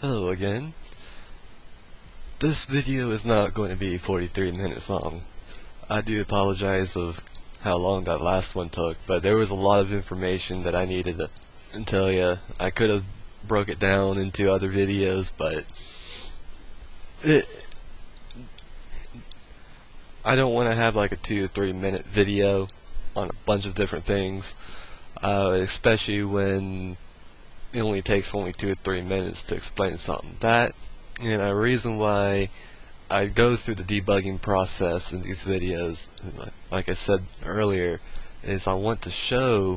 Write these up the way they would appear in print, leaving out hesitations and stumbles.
Hello again. This video is not going to be 43 minutes long. I do apologize of how long that last one took, but there was a lot of information that I needed to tell you. I could have broke it down into other videos, but I don't want to have like a 2 or 3 minute video on a bunch of different things, especially when it only takes 2 or 3 minutes to explain something. That, and a reason why I go through the debugging process in these videos, like I said earlier, is I want to show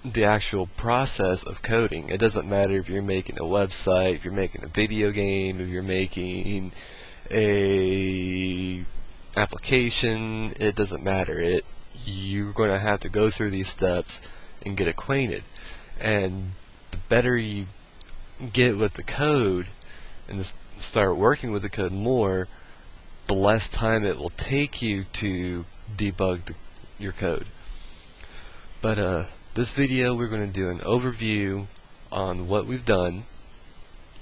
the actual process of coding. It doesn't matter if you're making a website, if you're making a video game, if you're making a application, it doesn't matter. You're going to have to go through these steps and get acquainted. And the better you get with the code and start working with the code more, the less time it will take you to debug your code. But this video we're going to do an overview on what we've done.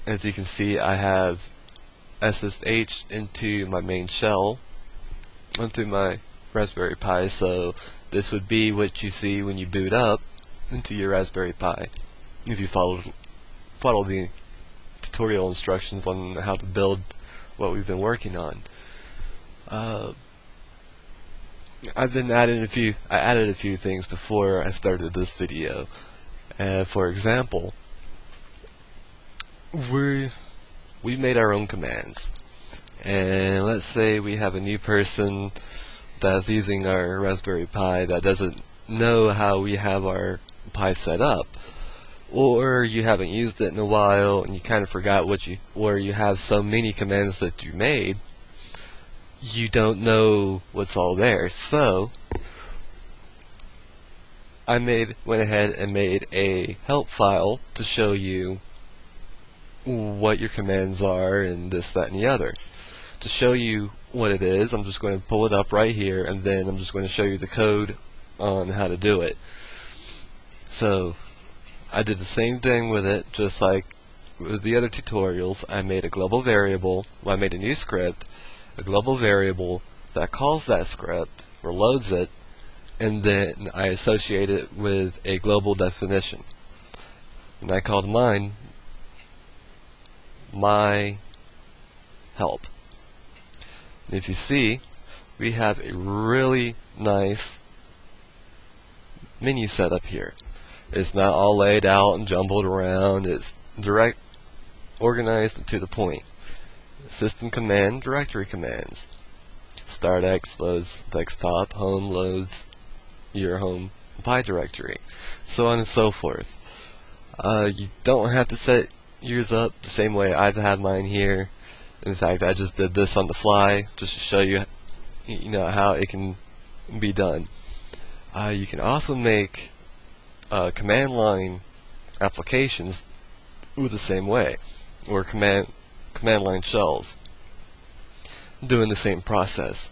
As you can see, I have SSH into my main shell, onto my Raspberry Pi, so this would be what you see when you boot up into your Raspberry Pi, if you follow the tutorial instructions on how to build what we've been working on. I added a few things before I started this video. For example, we made our own commands, and let's say we have a new person that's using our Raspberry Pi that doesn't know how we have our Pi set up, or you haven't used it in a while and you kind of forgot or you have so many commands that you made, you don't know what's all there. So I went ahead and made a help file to show you what your commands are and this, that, and the other. To show you what it is, I'm just going to pull it up right here, and then I'm just going to show you the code on how to do it. So I did the same thing with it, just like with the other tutorials. I made a global variable. Well, I made a new script, a global variable that calls that script or loads it, and then I associate it with a global definition. And I called mine my help. And if you see, we have a really nice menu set up here. It's not all laid out and jumbled around. It's organized and to the point. System command, directory commands. StartX loads desktop, home loads your home Pi directory, so on and so forth. You don't have to set yours up the same way I've had mine here. In fact, I just did this on the fly just to show you, how it can be done. You can also make command line applications the same way, or command line shells doing the same process.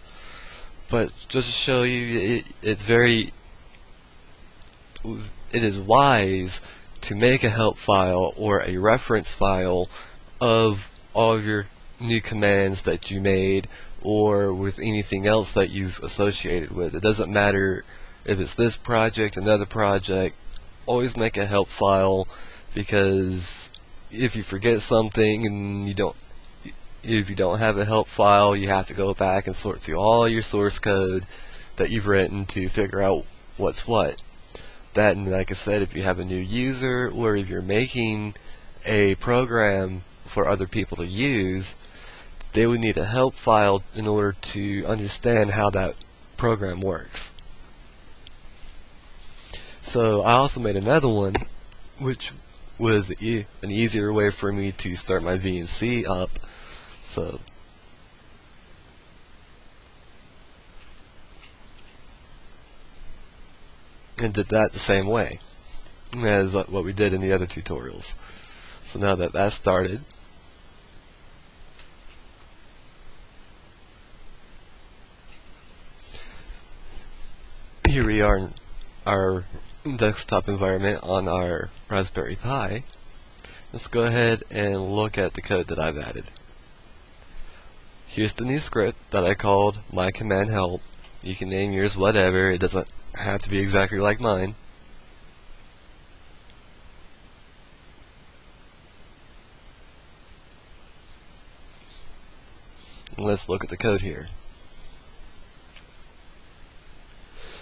But just to show you, it is wise to make a help file or a reference file of all of your new commands that you made, or with anything else that you've associated with. It doesn't matter if it's this project, another project. Always make a help file, because if you forget something and if you don't have a help file, you have to go back and sort through all your source code that you've written to figure out what's what. That, and like I said, if you have a new user, or if you're making a program for other people to use, they would need a help file in order to understand how that program works. So I also made another one, which was an easier way for me to start my VNC up. So and did that the same way as what we did in the other tutorials. So now that that's started, here we are in our desktop environment on our Raspberry Pi, let's go ahead and look at the code that I've added. Here's the new script that I called my command help. You can name yours whatever, it doesn't have to be exactly like mine. Let's look at the code here.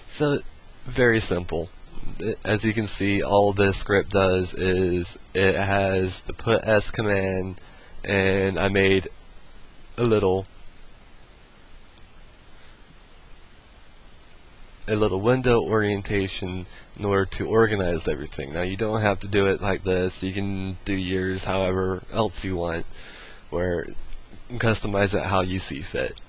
So, very simple. As you can see, all this script does is it has the put s command, and I made a little window orientation in order to organize everything. Now you don't have to do it like this. You can do yours however else you want, where you can customize it how you see fit.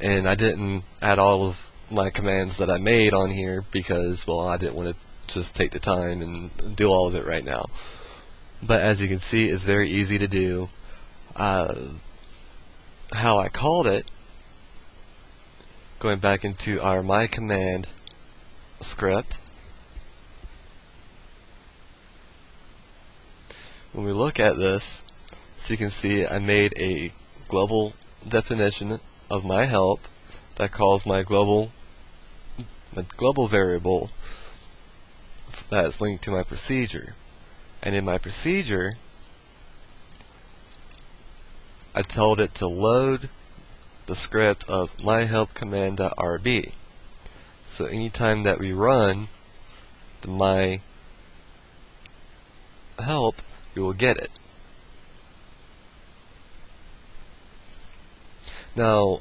And I didn't add all of my commands that I made on here because, well, I didn't want to just take the time and do all of it right now. But as you can see, it's very easy to do. How I called it, going back into our my command script, when we look at this, so you can see I made a global definition of my help that calls my global variable that is linked to my procedure. And in my procedure, I told it to load the script of myHelpCommand.rb. So anytime that we run the my help, we will get it. Now,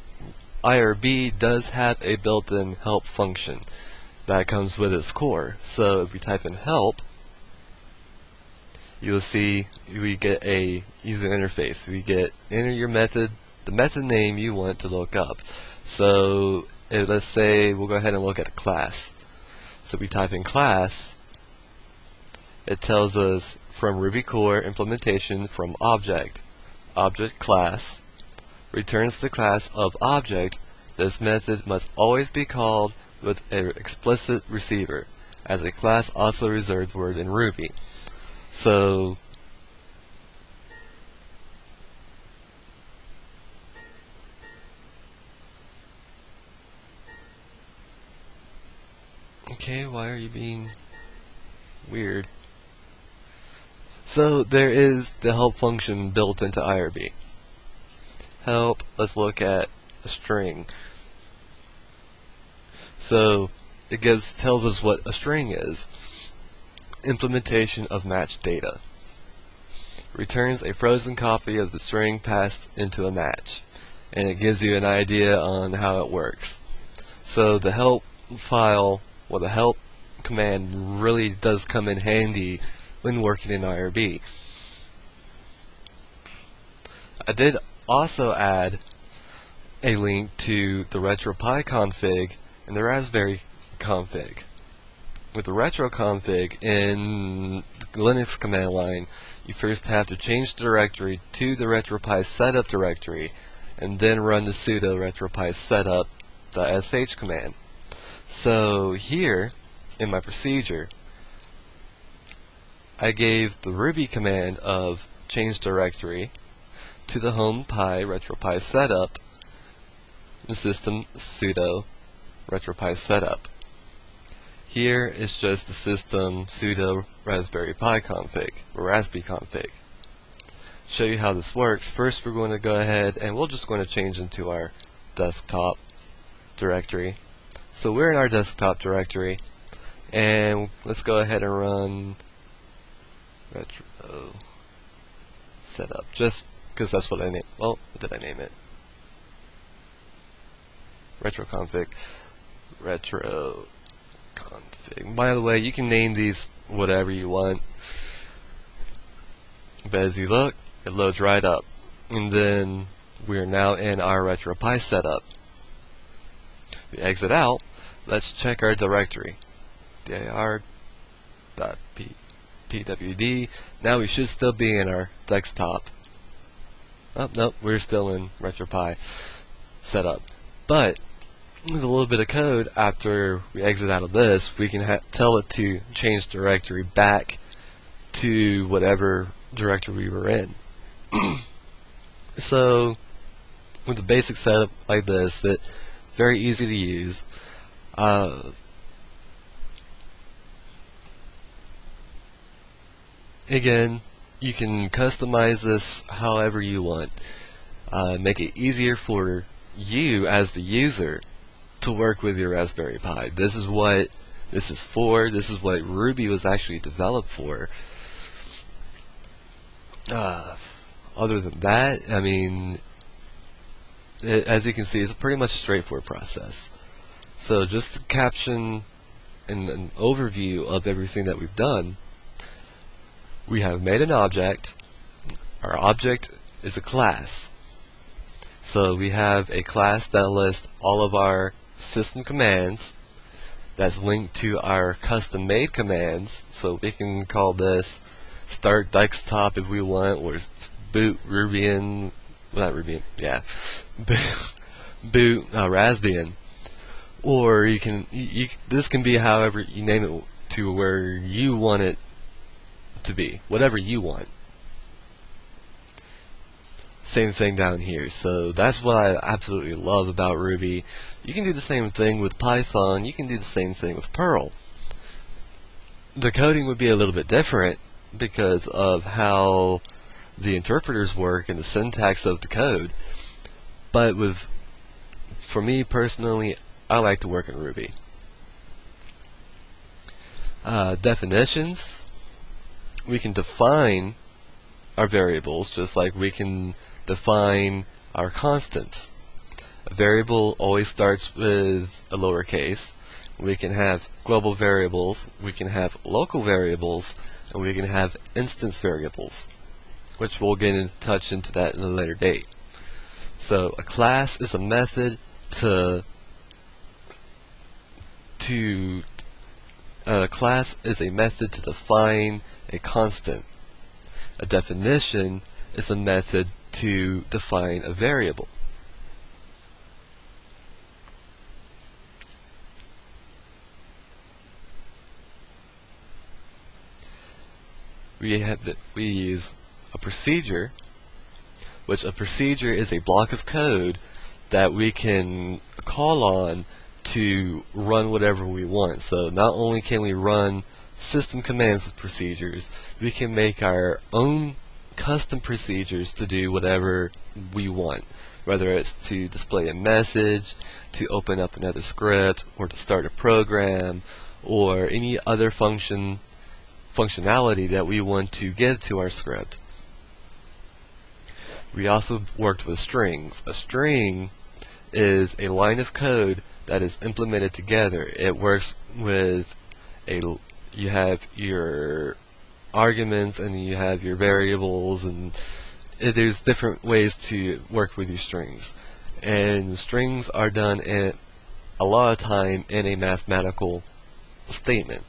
IRB does have a built-in help function that comes with its core. So if we type in help, you'll see we get a user interface. We get enter your method, the method name you want to look up. So let's say we'll go ahead and look at a class. So we type in class, it tells us from Ruby core implementation from object class, returns the class of object. This method must always be called with an explicit receiver, as a class also reserved word in Ruby. So okay, why are you being weird? So there is the help function built into IRB. Help, let's look at a string. So it tells us what a string is. Implementation of match data. Returns a frozen copy of the string passed into a match. And it gives you an idea on how it works. So the help file, well, the help command really does come in handy when working in IRB. I did also add a link to the RetroPie config and the Raspberry config. With the retro config in the Linux command line, you first have to change the directory to the RetroPie setup directory and then run the sudo retropie setup.sh command. So here in my procedure, I gave the Ruby command of change directory to the home pi retropie setup and system sudo retropie setup. Here is just the system sudo Raspberry Pi config, or Raspberry config. Show you how this works. First we're going to go ahead and we're just going to change into our desktop directory. So we're in our desktop directory, and let's go ahead and run retro setup, just because that's what I named. Well, what did I name it? Retro config. Retro config. By the way, you can name these whatever you want, but as you look, it loads right up. And then we are now in our RetroPie setup. We exit out. Let's check our directory. dir.pwd. Now we should still be in our desktop. Oh, nope, we're still in RetroPie setup. But with a little bit of code, after we exit out of this, we can tell it to change directory back to whatever directory we were in. So with a basic setup like this, that very easy to use. Again, you can customize this however you want. Make it easier for you as the user to work with your Raspberry Pi. This is what this is for. This is what Ruby was actually developed for. Other than that, I mean, as you can see, it's a pretty much straightforward process. So just to caption an overview of everything that we've done, we have made an object. Our object is a class. So we have a class that lists all of our system commands that's linked to our custom-made commands. So we can call this start desktop if we want, or boot Rubian, not Rubian, yeah, boot Raspbian. Or you can, this can be however you name it to where you want it to be, whatever you want. Same thing down here. So that's what I absolutely love about Ruby. You can do the same thing with Python. You can do the same thing with Perl. The coding would be a little bit different because of how the interpreters work and the syntax of the code. But for me personally, I like to work in Ruby. Definitions. We can define our variables just like we can define our constants. A variable always starts with a lowercase. We can have global variables, we can have local variables, and we can have instance variables, which we'll get in touch into that in a later date. So a class is a method to define a constant. A definition is a method to define a variable. We use a procedure, which a procedure is a block of code that we can call on to run whatever we want. So not only can we run system commands with procedures, we can make our own custom procedures to do whatever we want, whether it's to display a message, to open up another script, or to start a program, or any other functionality that we want to give to our script. We also worked with strings. A string is a line of code that is implemented together. It works with you have your arguments and you have your variables, and there's different ways to work with your strings. And strings are done in a lot of time in a mathematical statement,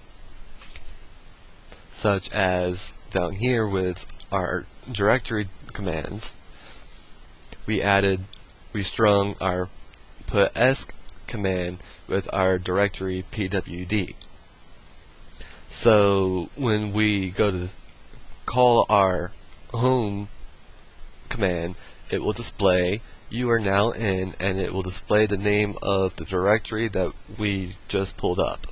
such as down here with our directory commands. We strung our put s command with our directory pwd. So when we go to call our home command, it will display you are now in, and it will display the name of the directory that we just pulled up.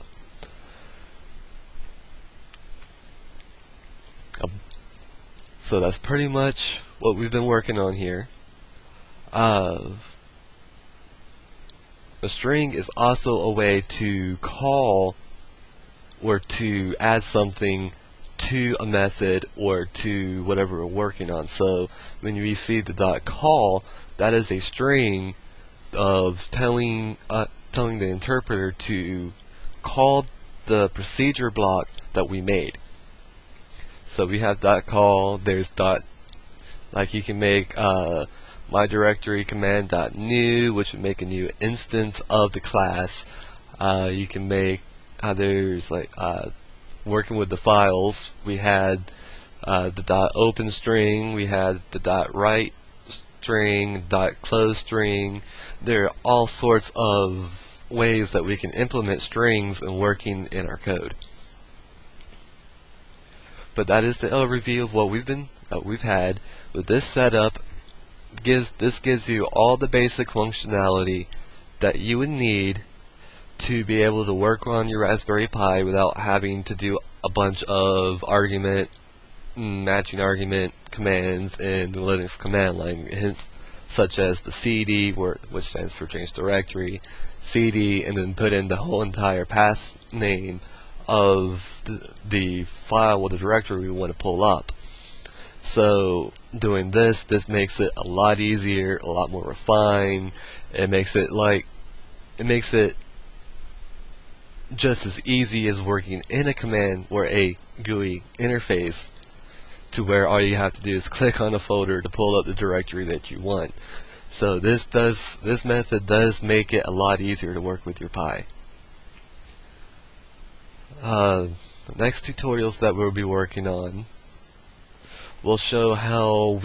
So that's pretty much what we've been working on here. A string is also a way to call or to add something to a method or to whatever we're working on. So when we see the .call, that is a string of telling the interpreter to call the procedure block that we made. So we have .call, there's like you can make my directory command .new, which would make a new instance of the class. You can make there's like working with the files. We had the .open string, we had the .write string, .close string. There are all sorts of ways that we can implement strings and working in our code. But that is the overview of what we've been that we've had with this setup gives you all the basic functionality that you would need to be able to work on your Raspberry Pi without having to do a bunch of matching argument commands in the Linux command line, such as the cd, which stands for change directory, cd, and then put in the whole entire path name of the file or the directory we want to pull up. So doing this makes it a lot easier, a lot more refined. It makes it just as easy as working in a command or a GUI interface, to where all you have to do is click on a folder to pull up the directory that you want. So this method does make it a lot easier to work with your Pi. The next tutorials that we'll be working on will show how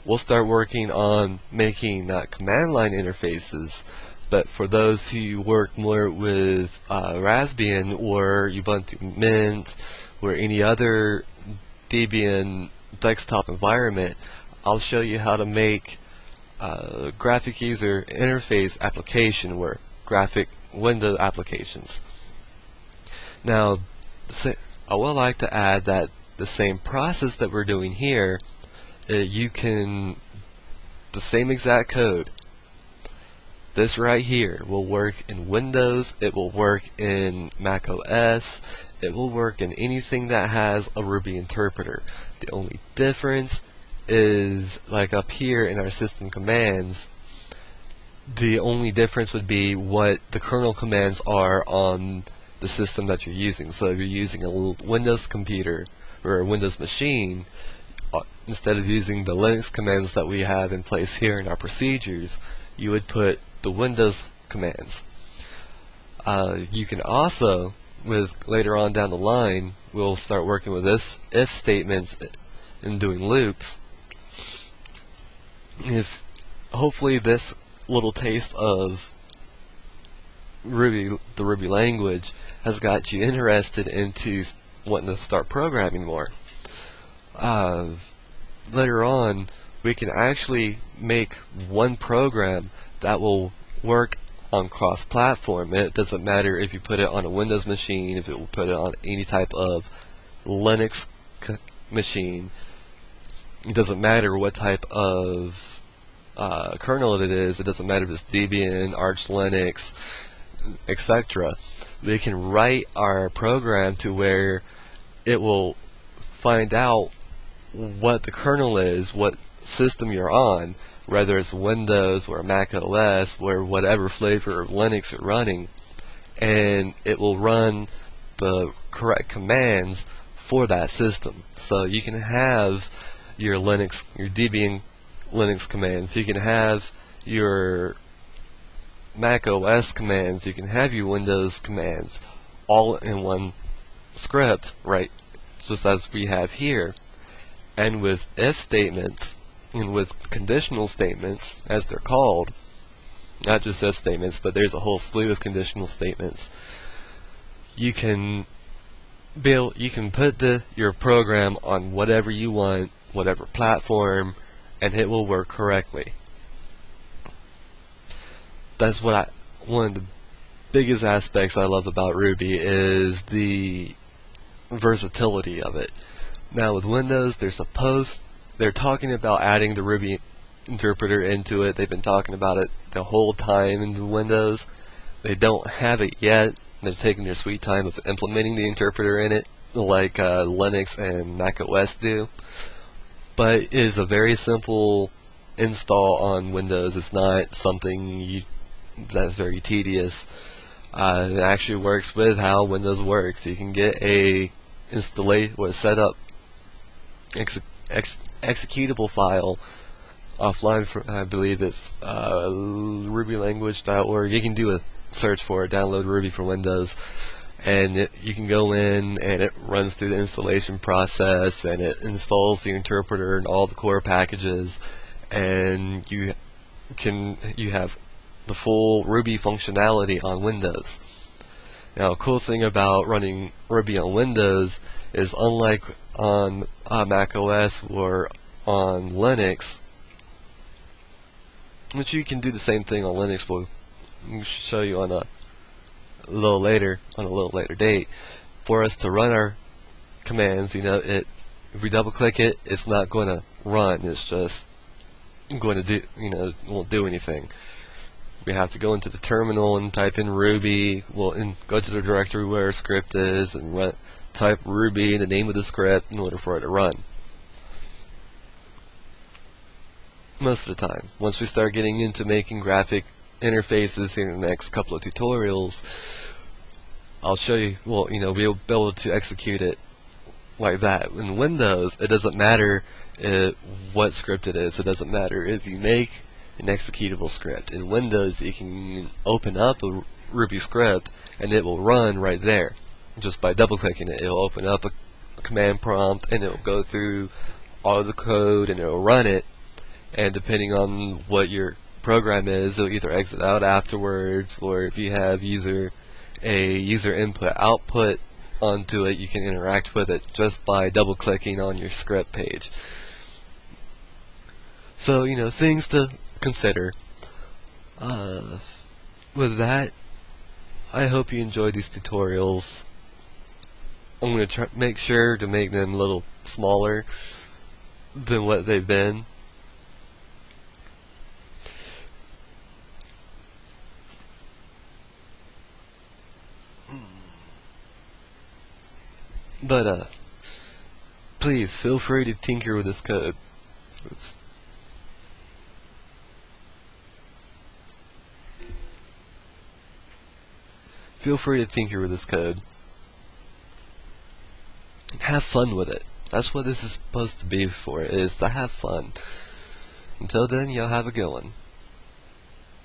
we'll start working on making command line interfaces. But for those who work more with Raspbian or Ubuntu Mint or any other Debian desktop environment, I'll show you how to make graphic user interface application or graphic window applications. Now, I would like to add that the same process that we're doing here, the same exact code, this right here will work in Windows, it will work in Mac OS, it will work in anything that has a Ruby interpreter. The only difference is, like up here in our system commands, the only difference would be what the kernel commands are on the system that you're using. So if you're using a Windows computer or a Windows machine, instead of using the Linux commands that we have in place here in our procedures, you would put the Windows commands. You can also, later on down the line, we'll start working with this if statements and doing loops. If hopefully this little taste of Ruby, the Ruby language, has got you interested into wanting to start programming more. Later on, we can actually make one program that will work on cross-platform. It doesn't matter if you put it on a Windows machine, if it will put it on any type of Linux machine. It doesn't matter what type of kernel it is. It doesn't matter if it's Debian, Arch Linux, etc. We can write our program to where it will find out what the kernel is, what system you're on, whether it's Windows or Mac OS or whatever flavor of Linux you're running, and it will run the correct commands for that system. So you can have your Debian Linux commands, you can have your Mac OS commands, you can have your Windows commands, all in one script, right? Just as we have here. And with if statements and with conditional statements, as they're called, not just if statements, but there's a whole slew of conditional statements, you can put your program on whatever you want, whatever platform, and it will work correctly. That's one of the biggest aspects I love about Ruby is the versatility of it. Now with Windows, they're talking about adding the Ruby interpreter into it. They've been talking about it the whole time in Windows. They don't have it yet. They're taking their sweet time of implementing the interpreter in it, like Linux and Mac OS do. But it is a very simple install on Windows. It's not something that's very tedious. It actually works with how Windows works. You can get a setup executable file offline from, I believe it's rubylanguage.org. You can do a search for it, download Ruby for Windows, and you can go in and it runs through the installation process and it installs the interpreter and all the core packages, and you have the full Ruby functionality on Windows. Now, a cool thing about running Ruby on Windows is, unlike on Mac OS or on Linux, which you can do the same thing on Linux, but we'll show you on a little later date. For us to run our commands, if we double click it, it's not going to run. It's just going to do, it won't do anything. We have to go into the terminal and type in Ruby. And go to the directory where our script is and type Ruby, the name of the script, in order for it to run. Most of the time. Once we start getting into making graphic interfaces in the next couple of tutorials, I'll show you, we'll be able to execute it like that. In Windows, it doesn't matter what script it is. It doesn't matter if you make an executable script. In Windows, you can open up a Ruby script and it will run right there. Just by double clicking it, it'll open up a command prompt and it'll go through all of the code and it'll run it. And depending on what your program is, it'll either exit out afterwards, or if you have a user input output onto it, you can interact with it just by double clicking on your script page. So, things to consider. With that, I hope you enjoyed these tutorials. I'm going to make sure to make them a little smaller than what they've been. But, please feel free to tinker with this code. Oops. Feel free to tinker with this code. Have fun with it. That's what this is supposed to be for, is to have fun. Until then, y'all have a good one.